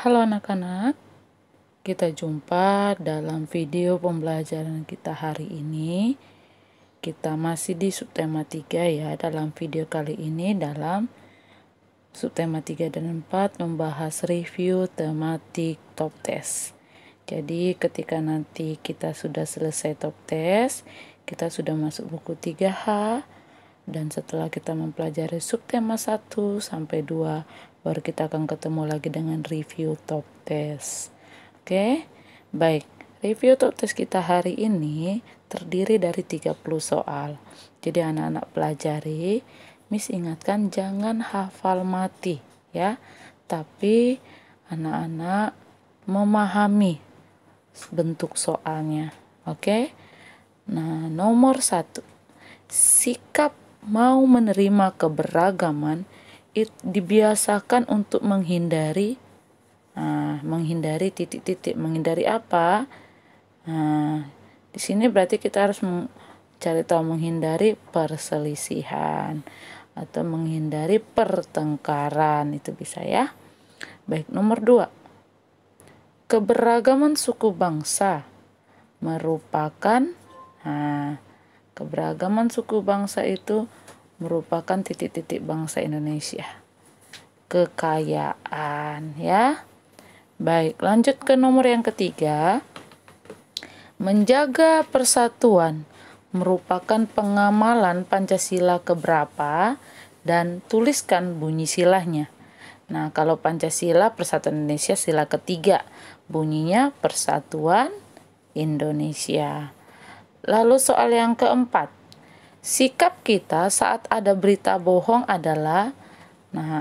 Halo anak-anak, kita jumpa dalam video pembelajaran kita hari ini. Kita masih di subtema 3 ya. Dalam video kali ini dalam subtema 3 dan 4 membahas review tematik top test. Jadi ketika nanti kita sudah selesai top test, kita sudah masuk buku 3H, dan setelah kita mempelajari subtema 1 sampai 2, baru kita akan ketemu lagi dengan review top test. Oke, baik. Review top test kita hari ini terdiri dari 30 soal. Jadi anak-anak pelajari, Miss ingatkan jangan hafal mati ya, tapi anak-anak memahami bentuk soalnya. Oke. Nah, nomor 1. Sikap mau menerima keberagaman dibiasakan untuk menghindari titik-titik. Menghindari apa? Di sini berarti kita harus mencari tahu menghindari perselisihan atau menghindari pertengkaran, itu bisa ya. Baik, nomor 2. Keberagaman suku bangsa merupakan keberagaman suku bangsa itu merupakan titik-titik bangsa Indonesia. Kekayaan ya. Baik, lanjut ke nomor yang ketiga. Menjaga persatuan merupakan pengamalan Pancasila keberapa dan tuliskan bunyi silanya. Nah, kalau Pancasila Persatuan Indonesia sila ketiga, bunyinya Persatuan Indonesia. Lalu soal yang keempat. Sikap kita saat ada berita bohong adalah,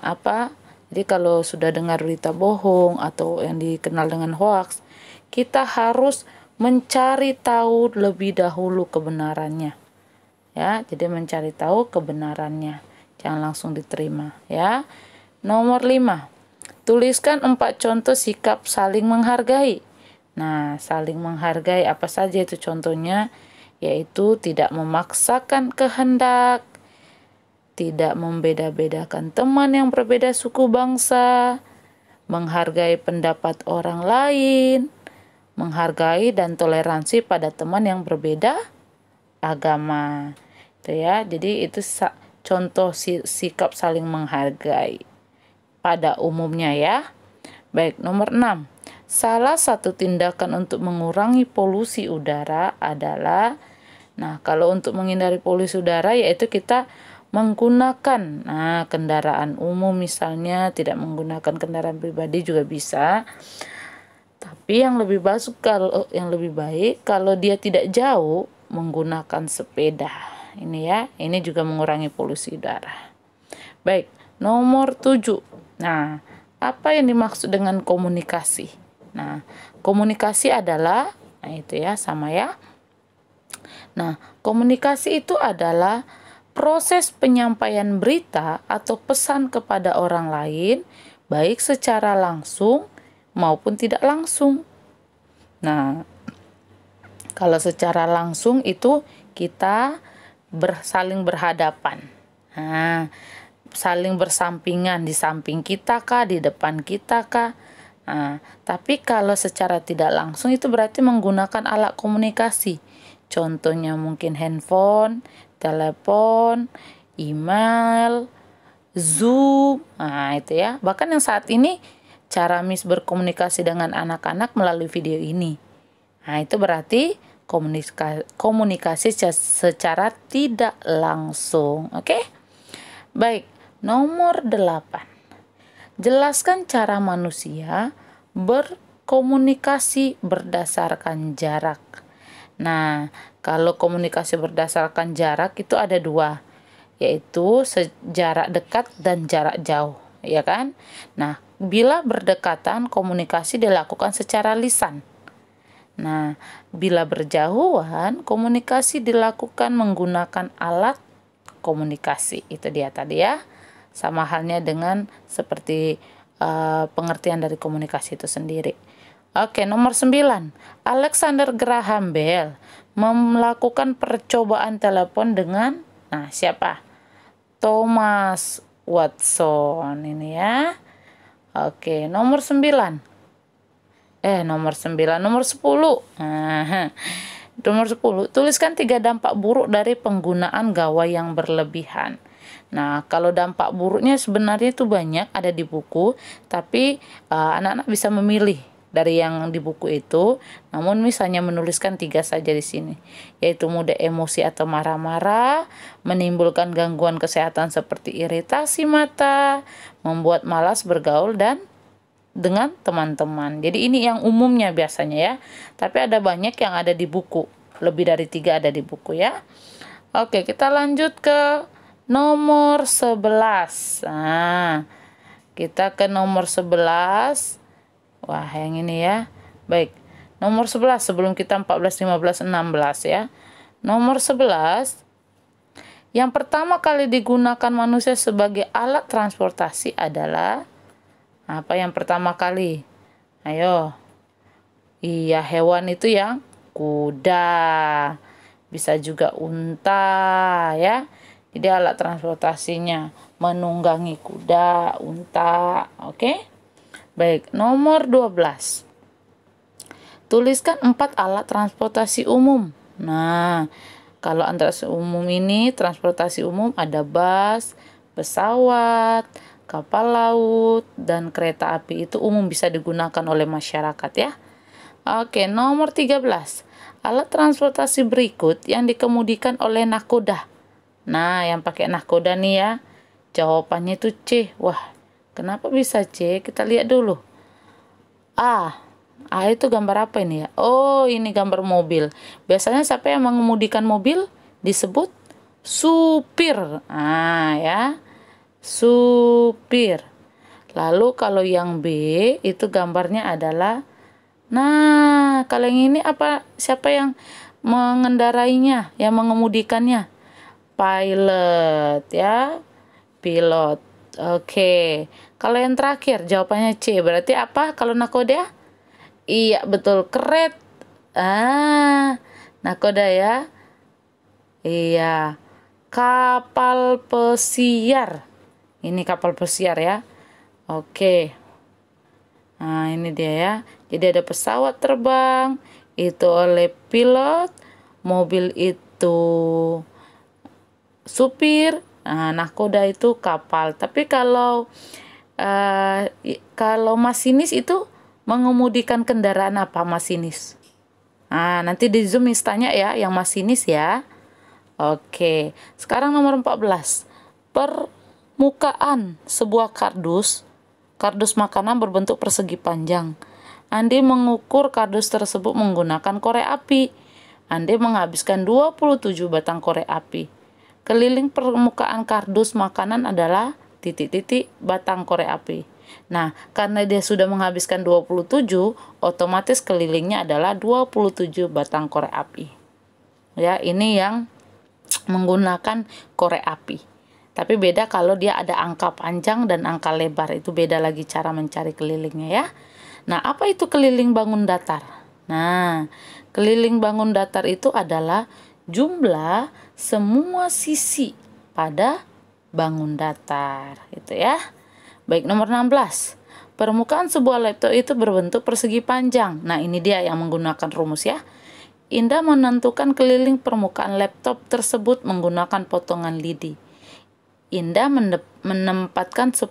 apa? Jadi kalau sudah dengar berita bohong atau yang dikenal dengan hoax, kita harus mencari tahu lebih dahulu kebenarannya. Ya, jadi mencari tahu kebenarannya. Jangan langsung diterima, ya. Nomor 5. Tuliskan 4 contoh sikap saling menghargai. Nah, saling menghargai apa saja itu contohnya? Yaitu tidak memaksakan kehendak, tidak membeda-bedakan teman yang berbeda suku bangsa, menghargai pendapat orang lain, menghargai dan toleransi pada teman yang berbeda agama. Itu ya. Jadi itu contoh sikap saling menghargai pada umumnya ya. Baik, nomor 6. Salah satu tindakan untuk mengurangi polusi udara adalah, kalau untuk menghindari polusi udara yaitu kita menggunakan kendaraan umum, misalnya tidak menggunakan kendaraan pribadi juga bisa. Tapi yang lebih baik kalau dia tidak jauh menggunakan sepeda. Ini ya, ini juga mengurangi polusi udara. Baik, nomor 7. Apa yang dimaksud dengan komunikasi? Komunikasi adalah, itu ya, sama ya. Komunikasi itu adalah proses penyampaian berita atau pesan kepada orang lain, baik secara langsung maupun tidak langsung. Kalau secara langsung itu kita saling berhadapan. Saling bersampingan, di samping kita kah, di depan kita kah. Tapi kalau secara tidak langsung itu berarti menggunakan alat komunikasi. Contohnya mungkin handphone, telepon, email, Zoom. Itu ya. Bahkan yang saat ini cara Miss berkomunikasi dengan anak-anak melalui video ini. Itu berarti komunikasi secara tidak langsung. Oke? Baik, nomor 8. Jelaskan cara manusia berkomunikasi berdasarkan jarak. Kalau komunikasi berdasarkan jarak itu ada 2, yaitu jarak dekat dan jarak jauh, ya kan? Bila berdekatan komunikasi dilakukan secara lisan. Bila berjauhan komunikasi dilakukan menggunakan alat komunikasi. Itu dia tadi ya. Sama halnya dengan seperti pengertian dari komunikasi itu sendiri. Oke, nomor 9. Alexander Graham Bell melakukan percobaan telepon dengan siapa? Thomas Watson ini ya. Oke, nomor 9. Nomor 9, nomor 10. Nomor 10, tuliskan 3 dampak buruk dari penggunaan gawai yang berlebihan. Nah, kalau dampak buruknya sebenarnya itu banyak ada di buku, tapi anak-anak bisa memilih dari yang di buku itu, namun misalnya menuliskan 3 saja di sini, yaitu mudah emosi atau marah-marah, menimbulkan gangguan kesehatan seperti iritasi mata, membuat malas bergaul dan dengan teman-teman. Jadi ini yang umumnya biasanya ya, tapi ada banyak yang ada di buku, lebih dari 3 ada di buku ya. Oke, kita lanjut ke nomor 11. Nah, kita ke nomor 11. Wah, yang ini ya. Baik, nomor 11 sebelum kita 14, 15, 16 ya. Nomor 11, yang pertama kali digunakan manusia sebagai alat transportasi adalah apa yang pertama kali? Ayo. Iya, hewan itu yang kuda. Bisa juga unta ya. Jadi alat transportasinya menunggangi kuda, unta. Oke? Baik, nomor 12. Tuliskan 4 alat transportasi umum. Nah, kalau transportasi umum ini, transportasi umum ada bus, pesawat, kapal laut, dan kereta api. Itu umum bisa digunakan oleh masyarakat ya. Oke, nomor 13. Alat transportasi berikut yang dikemudikan oleh nakoda. Nah, yang pakai nakoda nih ya. Jawabannya itu C. Wah, kenapa bisa C? Kita lihat dulu. A. A itu gambar apa ini ya? Oh, ini gambar mobil. Biasanya siapa yang mengemudikan mobil? Disebut supir. Ah, ya. Supir. Lalu kalau yang B itu gambarnya adalah, nah, kalau yang ini apa? Siapa yang mengendarainya, yang mengemudikannya? Pilot ya. Pilot. Oke. Kalau yang terakhir jawabannya C. Berarti apa kalau nakoda? Iya, betul. Nakoda ya. Iya. Kapal pesiar. Ini kapal pesiar ya. Oke. Nah, ini dia ya. Jadi ada pesawat terbang itu oleh pilot, mobil itu supir, nakoda itu kapal. Tapi kalau masinis itu mengemudikan kendaraan apa masinis? Nanti di Zoom tanya ya yang masinis ya. Oke, sekarang nomor 14. Permukaan sebuah kardus makanan berbentuk persegi panjang. Andi mengukur kardus tersebut menggunakan korek api. Andi menghabiskan 27 batang korek api. Keliling permukaan kardus makanan adalah titik-titik batang korek api. Nah, karena dia sudah menghabiskan 27, otomatis kelilingnya adalah 27 batang korek api. Ya, ini yang menggunakan korek api. Tapi beda kalau dia ada angka panjang dan angka lebar. Itu beda lagi cara mencari kelilingnya ya. Nah, apa itu keliling bangun datar? Nah, keliling bangun datar itu adalah jumlah semua sisi pada bangun datar, gitu ya. Baik, nomor 16. Permukaan sebuah laptop itu berbentuk persegi panjang. Nah, ini dia yang menggunakan rumus ya. Indah menentukan keliling permukaan laptop tersebut menggunakan potongan lidi. Indah menempatkan 10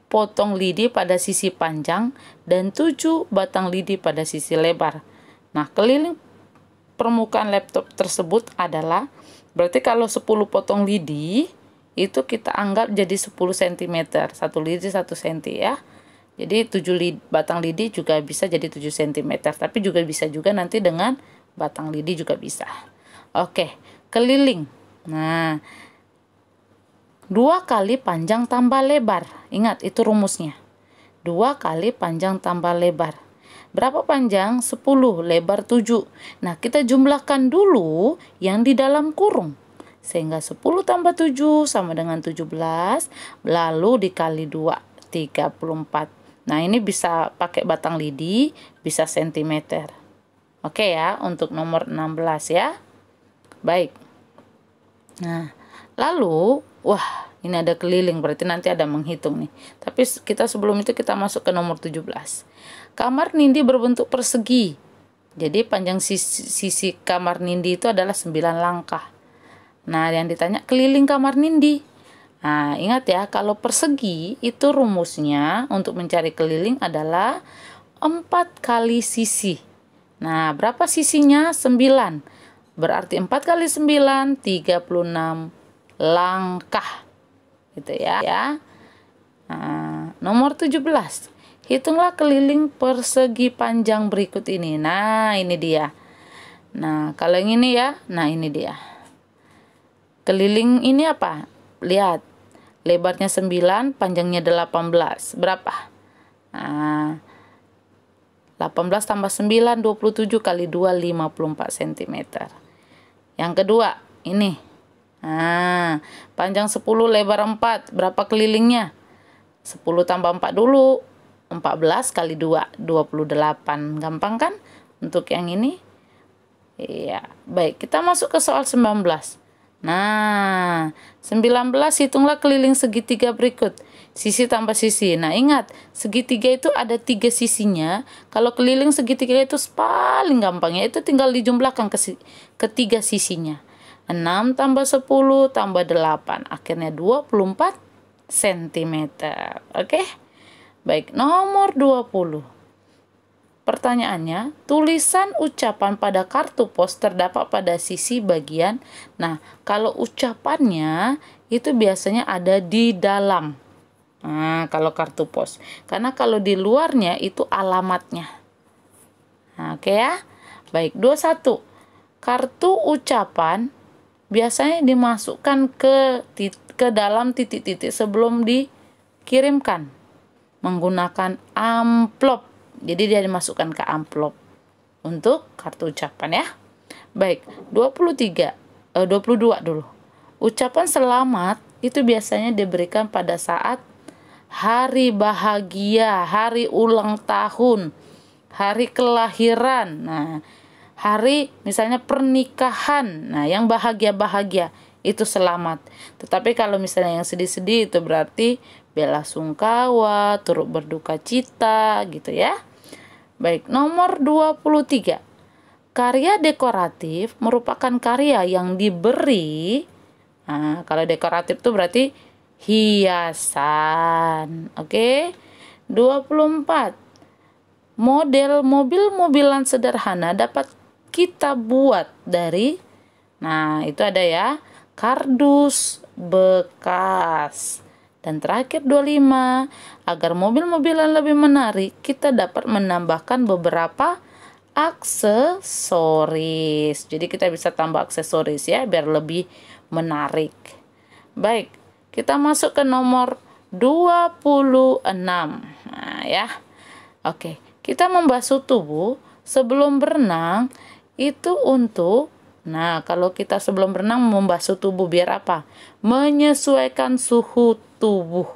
potong lidi pada sisi panjang dan 7 batang lidi pada sisi lebar. Nah, keliling permukaan laptop tersebut adalah, berarti kalau 10 potong lidi itu kita anggap jadi 10 cm, 1 lidi 1 cm ya. Jadi 7 batang lidi juga bisa jadi 7 cm, tapi juga bisa juga nanti dengan batang lidi juga bisa. Oke, keliling. Nah, 2 kali panjang tambah lebar. Ingat, itu rumusnya. 2 kali panjang tambah lebar. Berapa panjang? 10, lebar 7. Nah, kita jumlahkan dulu yang di dalam kurung. Sehingga 10 tambah 7 sama dengan 17. Lalu dikali 2, 34. Nah, ini bisa pakai batang lidi, bisa sentimeter. Oke ya, untuk nomor 16 ya. Baik. Nah, lalu, wah, Ini ada keliling, berarti nanti ada menghitung nih. Tapi kita sebelum itu kita masuk ke nomor 17. Kamar Nindi berbentuk persegi. Jadi panjang sisi kamar Nindi itu adalah 9 langkah. Nah, yang ditanya keliling kamar Nindi. Nah, ingat ya, kalau persegi itu rumusnya untuk mencari keliling adalah 4 kali sisi. Nah, berapa sisinya? 9. Berarti 4 kali 9, 36 langkah. Gitu ya. Nah, nomor 17. Hitunglah keliling persegi panjang berikut ini. Nah, ini dia. Nah, kalau yang ini ya, nah ini dia. Keliling ini apa? Lihat. Lebarnya 9, panjangnya 18. Berapa? Nah, 18 tambah 9, 27 kali 2, 54 cm. Yang kedua, ini. Nah, panjang 10, lebar 4. Berapa kelilingnya? 10 tambah 4 dulu. 14 kali 2, 28. Gampang kan? Untuk yang ini. Iya. Baik, kita masuk ke soal 19. Nah, 19 hitunglah keliling segitiga berikut. Sisi tambah sisi. Nah, ingat, segitiga itu ada 3 sisinya. Kalau keliling segitiga itu paling gampang ya, itu tinggal dijumlahkan ke 3 sisinya. 6 tambah 10 tambah 8. Akhirnya 24 cm. Oke? Baik, nomor 20. Pertanyaannya, tulisan ucapan pada kartu pos terdapat pada sisi bagian. Nah, kalau ucapannya itu biasanya ada di dalam. Nah, kalau kartu pos. Karena kalau di luarnya itu alamatnya. Nah, oke ya. Baik, 21. Kartu ucapan biasanya dimasukkan ke dalam titik-titik sebelum dikirimkan menggunakan amplop. Jadi dia dimasukkan ke amplop untuk kartu ucapan ya. Baik, 22 dulu. Ucapan selamat itu biasanya diberikan pada saat hari bahagia, hari ulang tahun, hari kelahiran. Nah, hari misalnya pernikahan. Nah, yang bahagia-bahagia itu selamat. Tetapi kalau misalnya yang sedih-sedih itu berarti bela sungkawa, turut berduka cita gitu ya. Baik, nomor 23. Karya dekoratif merupakan karya yang diberi. Nah, kalau dekoratif itu berarti hiasan. Oke. 24. Model mobil-mobilan sederhana dapat kita buat dari, nah itu ada ya, kardus bekas. Dan terakhir 25, agar mobil-mobilan lebih menarik, kita dapat menambahkan beberapa aksesoris. Jadi kita bisa tambah aksesoris ya, biar lebih menarik. Baik, kita masuk ke nomor 26. Nah ya, oke. Kita membasuh tubuh sebelum berenang itu untuk, nah kalau kita sebelum berenang membasuh tubuh biar apa? Menyesuaikan suhu tubuh.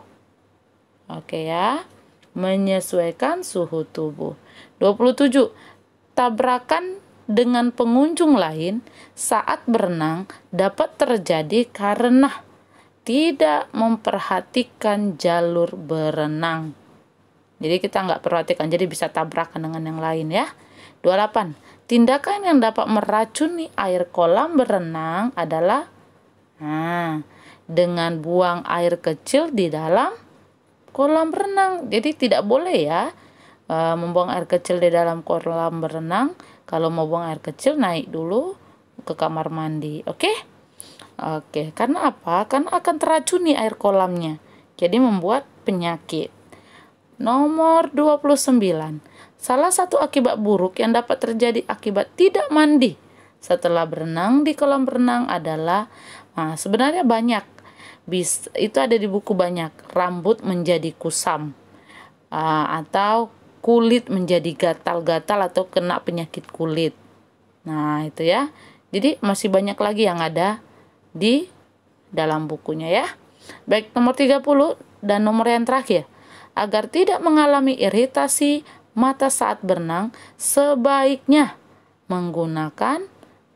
Oke ya, menyesuaikan suhu tubuh. 27. Tabrakan dengan pengunjung lain saat berenang dapat terjadi karena tidak memperhatikan jalur berenang. Jadi kita nggak perhatikan, jadi bisa tabrakan dengan yang lain ya. 28. Tindakan yang dapat meracuni air kolam berenang adalah dengan buang air kecil di dalam kolam berenang. Jadi tidak boleh ya membuang air kecil di dalam kolam berenang. Kalau mau buang air kecil naik dulu ke kamar mandi. Oke? Oke, karena apa? Karena akan teracuni air kolamnya. Jadi membuat penyakit. Nomor 29. Salah satu akibat buruk yang dapat terjadi akibat tidak mandi setelah berenang di kolam renang adalah, nah sebenarnya banyak. Itu ada di buku banyak. Rambut menjadi kusam. Atau kulit menjadi gatal-gatal atau kena penyakit kulit. Nah, itu ya. Jadi masih banyak lagi yang ada di dalam bukunya ya. Baik, nomor 30 dan nomor yang terakhir. Agar tidak mengalami iritasi mata saat berenang, sebaiknya menggunakan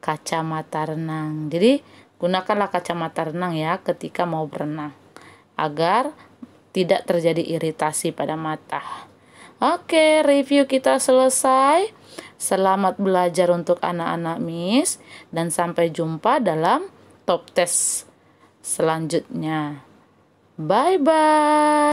kacamata renang. Jadi, gunakanlah kacamata renang ya ketika mau berenang. agar tidak terjadi iritasi pada mata. Oke, review kita selesai. Selamat belajar untuk anak-anak Miss, dan sampai jumpa dalam top test selanjutnya. Bye-bye.